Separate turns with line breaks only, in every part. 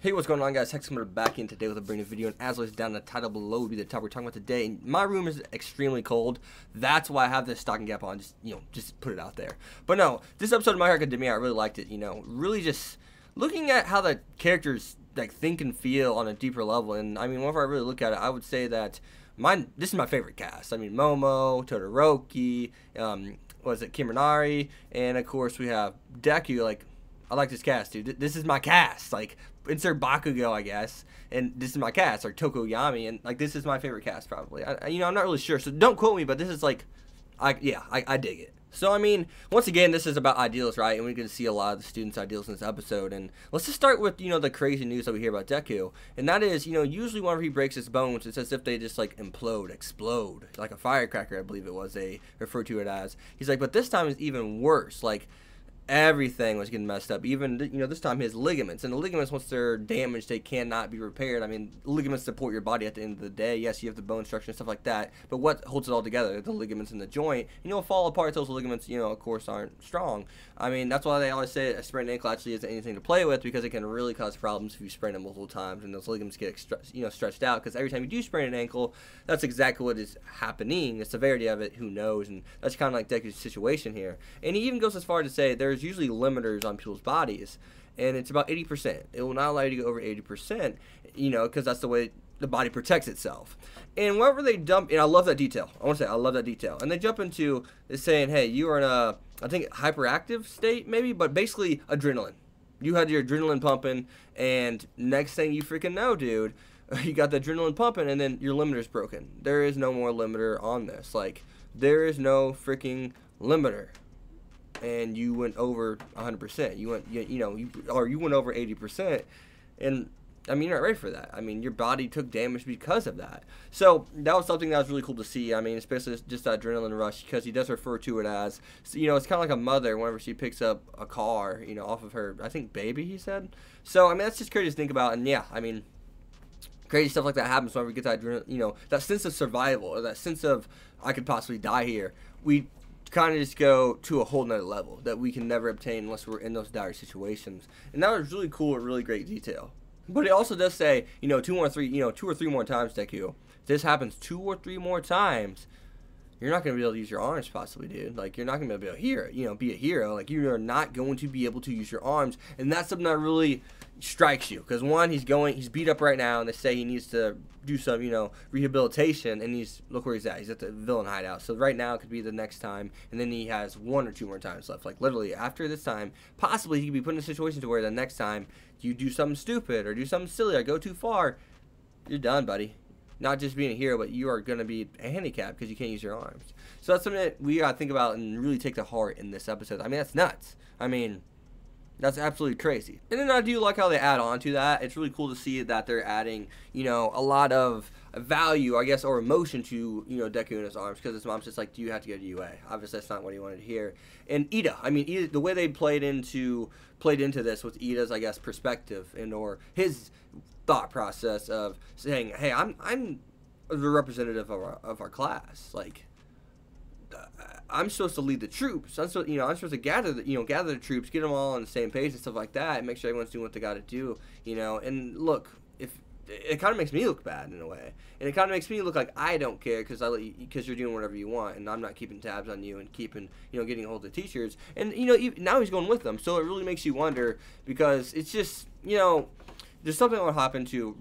Hey, what's going on, guys? Hexameter back in today with a brand new video, and as always, down in the title below will be the topic we're talking about today. And my room is extremely cold. That's why I have this stocking cap on. Just put it out there. But no, this episode of My Hero Academia, I really liked it. Really just looking at how the characters like think and feel on a deeper level. And I mean, whenever I really look at it, I would say that this is my favorite cast. I mean, Momo, Todoroki, Kiminari, and of course we have Deku. Like, I like this cast, dude. This is my cast. Like, insert Bakugo, I guess. And this is my cast, or Tokoyami. And, like, this is my favorite cast, probably. I'm not really sure. So don't quote me, but this is, like, I dig it. So, I mean, once again, this is about ideals, right? And we get to see a lot of the students' ideals in this episode. And let's just start with, the crazy news that we hear about Deku. And that is, usually whenever he breaks his bones, it's as if they just, like, explode. Like a firecracker, I believe it was, they referred to it as. He's like, but this time is even worse. Like, everything was getting messed up. Even, this time his ligaments. And the ligaments, once they're damaged, they cannot be repaired. I mean, ligaments support your body at the end of the day. Yes, you have the bone structure and stuff like that. But what holds it all together? The ligaments in the joint. Fall apart. Those ligaments, of course, aren't strong. I mean, that's why they always say a sprained ankle actually isn't anything to play with, because it can really cause problems if you sprain them multiple times and those ligaments get, stretched out. Because every time you do sprain an ankle, that's exactly what is happening. The severity of it, who knows? And that's kind of like Deku's situation here. And he even goes as far to say there's usually limiters on people's bodies, and it's about 80%. It will not allow you to go over 80%, because that's the way the body protects itself. And whenever they dump, and I love that detail. I love that detail. And they jump into saying, hey, you are in a, I think, hyperactive state, maybe, but basically adrenaline. You had your adrenaline pumping, and next thing you freaking know, dude, you got the adrenaline pumping, and then your limiter's broken. There is no more limiter on this. Like, there is no freaking limiter. And you went over 100%. You went, you went over 80%, and I mean, you're not ready for that. I mean, your body took damage because of that. So that was something that was really cool to see. I mean, especially just that adrenaline rush, because he does refer to it as, it's kind of like a mother whenever she picks up a car, off of her, I think, baby, he said. So I mean, that's just crazy to think about. And yeah, I mean, crazy stuff like that happens whenever we get that adrenaline, that sense of survival, or that sense of I could possibly die here. We kind of just go to a whole nother level that we can never obtain unless we're in those dire situations. And that was really cool, really great detail. But it also does say, 2 or 3 more times, Deku. If this happens 2 or 3 more times, you're not going to be able to use your arms, possibly, dude. Like, you're not going to be able to be a hero. Like, you are not going to be able to use your arms. And that's something that really strikes you. Because, one, he's beat up right now, and they say he needs to do some, rehabilitation. And look where he's at. He's at the villain hideout. So, right now, it could be the next time. And then he has 1 or 2 more times left. Like, literally, after this time, possibly he could be put in a situation to where the next time you do something stupid or do something silly or go too far, you're done, buddy. Not just being a hero, but you are going to be a handicap because you can't use your arms. So that's something that we got to think about and really take to heart in this episode. I mean, that's nuts. I mean, that's absolutely crazy. And then I do like how they add on to that. It's really cool to see that they're adding, a lot of value, I guess, or emotion to, Deku in his arms, because his mom's just like, do you have to go to UA? Obviously, that's not what he wanted to hear. And Iida, I mean, Iida, the way they played into this with Iida's, I guess, perspective and or his thought process of saying, hey, I'm the representative of our class. Like, I'm supposed to lead the troops. I'm supposed to gather the troops, get them all on the same page and stuff like that, and make sure everyone's doing what they got to do. And look, if it kind of makes me look bad in a way, and it kind of makes me look like I don't care because you're doing whatever you want, and I'm not keeping tabs on you and keeping getting a hold of the teachers. And now he's going with them, so it really makes you wonder, because it's just there's something that will happen to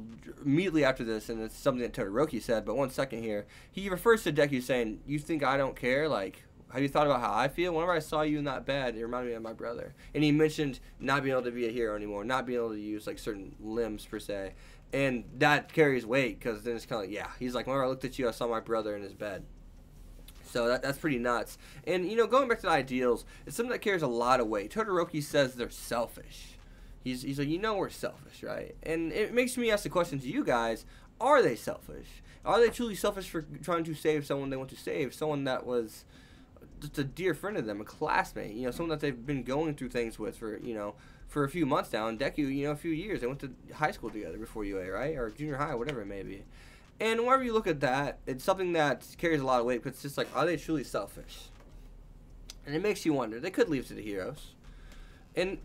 immediately after this, and it's something that Todoroki said. But 1 second here, he refers to Deku saying, "You think I don't care? Like, have you thought about how I feel? Whenever I saw you in that bed, it reminded me of my brother." And he mentioned not being able to be a hero anymore, not being able to use like certain limbs per se, and that carries weight, because then it's kind of like, yeah, he's like, whenever I looked at you, I saw my brother in his bed. So that's pretty nuts. And going back to the ideals, it's something that carries a lot of weight. Todoroki says they're selfish. He's like, we're selfish, right? And it makes me ask the question to you guys, are they selfish? Are they truly selfish for trying to save someone they want to save? Someone that was just a dear friend of them, a classmate, someone that they've been going through things with for a few months now. And Deku, a few years. They went to high school together before UA, right? Or junior high, whatever it may be. And whenever you look at that, it's something that carries a lot of weight, because it's just like, are they truly selfish? And it makes you wonder. They could leave to the heroes. And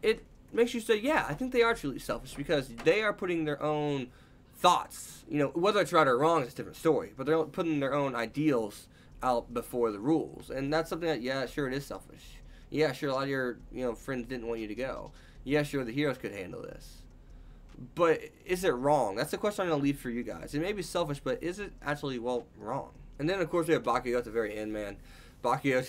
makes you say, yeah, I think they are truly selfish because they are putting their own thoughts, whether it's right or wrong is a different story, but they're putting their own ideals out before the rules. And that's something that, yeah, sure, it is selfish. Yeah, sure, a lot of your, friends didn't want you to go. Yeah, sure, the heroes could handle this. But is it wrong? That's the question I'm going to leave for you guys. It may be selfish, but is it actually, wrong? And then, of course, we have Bakugo at the very end, man. Bakugo,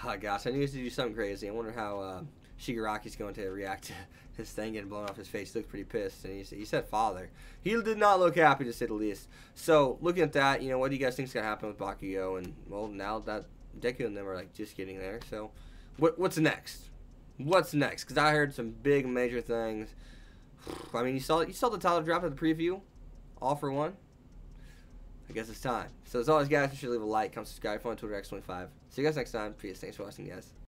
oh gosh, I knew he was to do something crazy. I wonder how Shigaraki's going to react to his thing getting blown off his face. He looked pretty pissed, and he said father. He did not look happy, to say the least. So, looking at that, what do you guys think is going to happen with Bakugo? And, well, now that Deku and them are, just getting there. So, what's next? What's next? Because I heard some big, major things. I mean, you saw the title drop at the preview? All for one? I guess it's time. So, as always, guys, be sure to leave a like, comment, subscribe, follow on Twitter, X25. See you guys next time. Peace. Thanks for watching, guys.